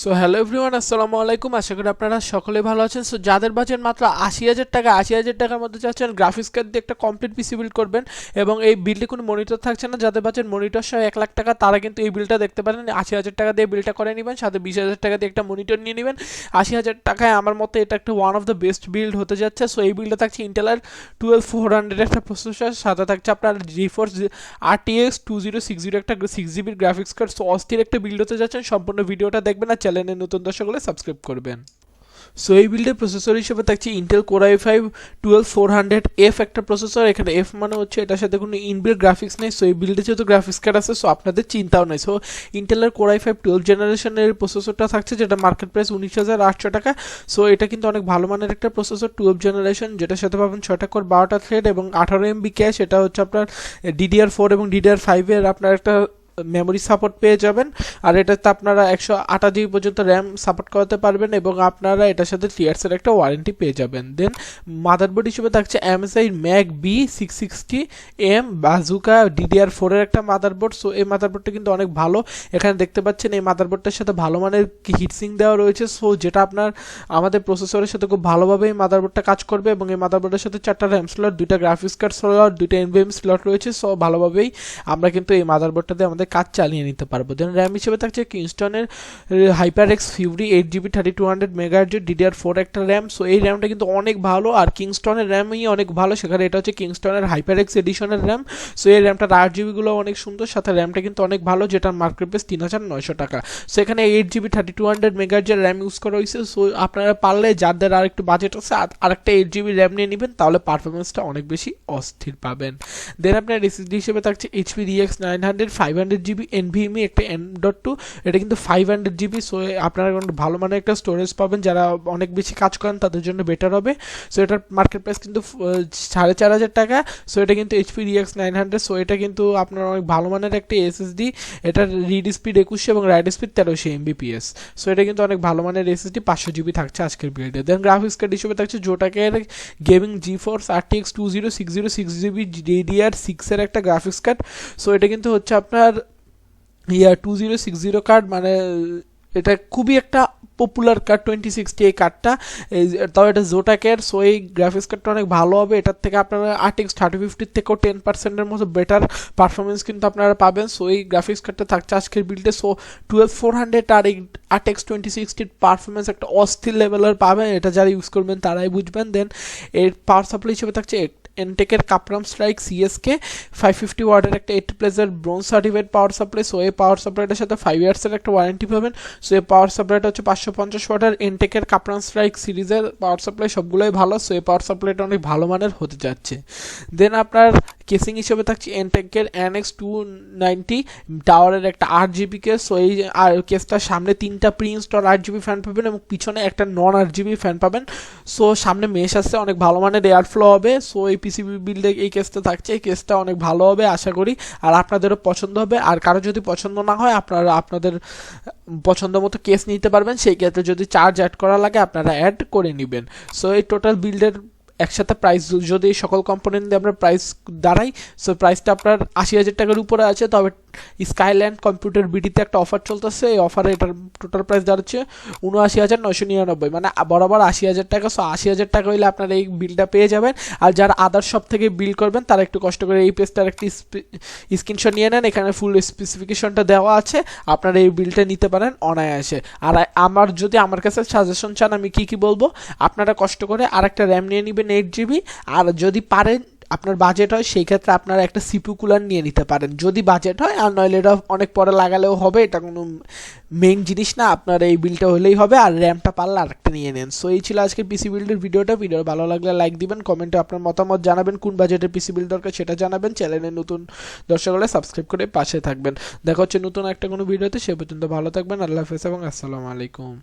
So hello everyone, আসসালামু আলাইকুম। আশা করি আপনারা সকলে ভালো আছেন। সো যাদের বাজেট মাত্র ৮০,০০০ টাকা, ৮০,০০০ টাকার মধ্যে চাচ্ছেন গ্রাফিক্স কার্ড দিয়ে একটা কমপ্লিট পিসি বিল্ড করবেন এবং এই বিল্ডে কোনো মনিটর থাকছে না, যাদের বাজেট মনিটর সহ ১,০০,০০০ টাকা, তারা কিন্তু এই বিলটা দেখতে পারেন। ৮০,০০০ টাকা দিয়ে বিলটা করে নেবেন, সাথে ২০,০০০ টাকা দিয়ে একটা মনিটর নিয়ে নেবেন। ৮০,০০০ টাকায় আমার মতে এটা একটা one of the best build হতে যাচ্ছে। সো এই বিলটা থাকছে ইন্টেলের 12400 একটা প্রসেসর, সাথে থাকছে আপনার জিফোর্স RTX 2060 একটা 6 GB গ্রাফিক্স কার্ড। সো অস্থির একটা বিল্ড হতে যাচ্ছেন। সম্পূর্ণ ভিডিওটা দেখবেন আর চ্যানেলে নতুন দর্শক হলে সাবস্ক্রাইব করবেন। সো এই বিল্ডের প্রসেসর হিসেবে থাকছে ইন্টেল কোর i5 12400F একটা প্রসেসর। এখানে F মানে হচ্ছে এটার সাথে কোনো ইনবিল্ট গ্রাফিক্স নেই। সো এই বিল্ডে যেহেতু গ্রাফিক্স কার্ড আছে, সো আপনাদের চিন্তাও নেই। সো ইন্টেলের কোর i5 12 জেনারেশনের প্রসেসরটা থাকছে, যেটা মার্কেট প্রাইস 19,800 টাকা। সো এটা কিন্তু অনেক ভালো মানের একটা প্রসেসর 12 জেনারেশন, যেটার সাথে পাবেন 6টা কোর 12টা থ্রেড এবং 18 MB ক্যাশ। এটা হচ্ছে আপনার DDR4 এবং DDR5 এর আপনার একটা মেমোরি সাপোর্ট পেয়ে যাবেন। আর এটাতে আপনারা 128 GB পর্যন্ত র্যাম সাপোর্ট করাতে পারবেন এবং আপনারা এটার সাথে 3 ইয়ার্সের একটা ওয়ারেন্টি পেয়ে যাবেন। দেন মাদারবোর্ড হিসেবে থাকছে MSI ম্যাক B660M বাজুকা DDR4 এর একটা মাদারবোর্ড। সো এই মাদারবোর্ডটা কিন্তু অনেক ভালো। এখানে দেখতে পাচ্ছেন এই মাদারবোর্ডটার সাথে ভালো মানের হিটসিং দেওয়া রয়েছে। সো যেটা আপনার আমাদের প্রসেসরের সাথে খুব ভালোভাবে এই মাদারবোর্ডটা কাজ করবে এবং এই মাদারবোর্ডের সাথে 4টা র্যাম স্লট, 2টা গ্রাফিক্স কার্ড স্লট, 2টা NVMe স্লট রয়েছে। সো ভালোভাবেই আমরা কিন্তু এই মাদারবোর্ডটা দিয়ে আমাদের কাজ চালিয়ে নিতে পারবো। দেন র্যাম হিসেবে থাকছে কিংস্টনের HyperX Fury 8GB 3200 MHz DDR4 একটা র্যাম। সো এই র্যামটা কিন্তু অনেক ভালো, আর কিংস্টনের র্যামই অনেক ভালো। সেখানে এটা হচ্ছে কিংস্টনের HyperX এডিশনের র্যাম। সো এই র্যামটার 8GB গুলো অনেক সুন্দর, সাথে র্যামটা কিন্তু অনেক ভালো, যেটার মার্কেট প্রাইস 3,900 টাকা। সো এখানে 8GB 3200 MHz এর র্যাম ইউজ করা হয়েছে। সো আপনারা পারলে যাদের আর একটু বাজেট আছে আরেকটা 8GB র্যাম নিয়ে নেবেন, তাহলে পারফরমেন্সটা অনেক বেশি অস্থির পাবেন। দেন আপনার SSD হিসেবে থাকছে HP RX 900 500GB NVMe একটা M.2, এটা কিন্তু 500GB। সো আপনারা ভালো মানের একটা স্টোরেজ পাবেন, যারা অনেক বেশি কাজ করেন তাদের জন্য বেটার হবে। সো এটার মার্কেট প্রাইস কিন্তু 4,500 টাকা। সো এটা কিন্তু HP RX 900। সো এটা কিন্তু আপনার অনেক ভালো মানের একটা SSD। এটার রিড স্পিড 2100 এবং রাইট স্পিড 1300 MBPS। সো এটা কিন্তু অনেক ভালো মানের SSD, 500GB থাকছে আজকের বিল্ডে। দেন গ্রাফিক্স কার্ড হিসেবে থাকছে জোটাকের gaming GeForce RTX 2060 6GB DDR6 এর একটা গ্রাফিক্স কার্ড। সো এটা কিন্তু হচ্ছে আপনার 2060 কার্ড, মানে এটা খুবই একটা পপুলার কার্ড 2060 এই কার্ডটা। তাও এটা জোটাকের। সো এই গ্রাফিক্স কার্ডটা অনেক ভালো হবে। এটার থেকে আপনারা RTX 3050 থেকেও 10%-এর মতো বেটার পারফরমেন্স কিন্তু আপনারা পাবেন। সো এই গ্রাফিক্স কার্ডটা থাকছে আজকের বিল্ডে। সো 12400 আর এই RTX 2060 পারফরমেন্স একটা অস্থির লেভেলের পাবেন। এটা যারা ইউজ করবেন তারাই বুঝবেন। দেন এর পাওয়ার সাপ্লাই হিসেবে থাকছে এনটেকের কাপরাম স্ট্রাইক CSK 550 ওয়াটের একটা 8 প্লেসের bronze certified power supply. So এই পাওয়ার সাপ্লাইটার সাথে 5 ইয়ার্সের একটা ওয়ারেন্টি পাবেন। সো এই পাওয়ার সাপ্লাইটা হচ্ছে 550 ওয়াটের এনটেকের কাপরাম স্ট্রাইক সিরিজের পাওয়ার সাপ্লাই, সবগুলোই ভালো। সো এই পাওয়ার সাপ্লাইটা অনেক ভালো মানের হতে যাচ্ছে। দেন আপনার কেসিং হিসেবে থাকছে এনটেকের NX 290 টাওয়ারের একটা 8GB কেস। সো এই কেসটার সামনে 3টা প্রি ইনস্টল 8GB ফ্যান পাবেন এবং পিছনে একটা নন 8GB ফ্যান পাবেন। সো সামনে মেশ আছে, অনেক ভালো মানের এয়ার ফ্লো হবে। সো এই পিসিবি বিল্ডে এই কেসটা থাকছে, এই কেসটা অনেক ভালো হবে আশা করি, আর আপনাদেরও পছন্দ হবে। আর কারো যদি পছন্দ না হয়, আপনারা আপনাদের পছন্দ মতো কেস নিতে পারবেন। সেই ক্ষেত্রে যদি চার্জ অ্যাড করা লাগে আপনারা অ্যাড করে নেবেন। সো এই টোটাল বিল্ডের একসাথে প্রাইস যদি সকল কম্পোনেন্ট দিয়ে আমরা প্রাইস দাঁড়াই, সো প্রাইসটা আপনার 80,000 টাকার উপরে আছে। তবে স্কাইল্যান্ড কম্পিউটার বিডিতে একটা অফার চলতেছে, এই অফারে এটার টোটাল প্রাইস দাঁড়াচ্ছে 79,999, মানে বরাবর 80,000 টাকা। সো 80,000 টাকা হইলে আপনারা এই বিলটা পেয়ে যাবেন। আর যারা আদার্স শপ থেকে বিল করবেন তারা একটু কষ্ট করে এই পেজটার একটি স্ক্রিনশট নিয়ে নেন, এখানে ফুল স্পেসিফিকেশনটা দেওয়া আছে, আপনারা এই বিলটা নিতে পারেন অনায়াসে। আর আমার কাছে সাজেশন চান আমি কি বলবো, আপনারা কষ্ট করে আরেকটা র্যাম নিয়ে নেবেন 8GB। আর যদি পারেন আপনার বাজেট হয়, সেই ক্ষেত্রে আপনারা একটা CPU কুলার নিয়ে নিতে পারেন যদি বাজেট হয়। আর নইলে এটা অনেক পরে লাগালেও হবে, এটা কোনো মেইন জিনিস না। আপনার এই বিলটা হলেই হবে, আর র্যামটা পারলে আরেকটা নিয়ে নেন। সো এই ছিল আজকের পিসি বিল্ডের ভিডিওটা। ভিডিও ভালো লাগলে লাইক দিবেন, কমেন্টে আপনার মতামত জানাবেন, কোন বাজেটের পিসি বিল্ড দরকার সেটা জানাবেন। চ্যানেলে নতুন দর্শক হলে সাবস্ক্রাইব করে পাশে থাকবেন। দেখা হচ্ছে নতুন একটা কোনো ভিডিওতে। সে পর্যন্ত ভালো থাকবেন। আল্লাহ হাফেজ এবং আসসালামু আলাইকুম।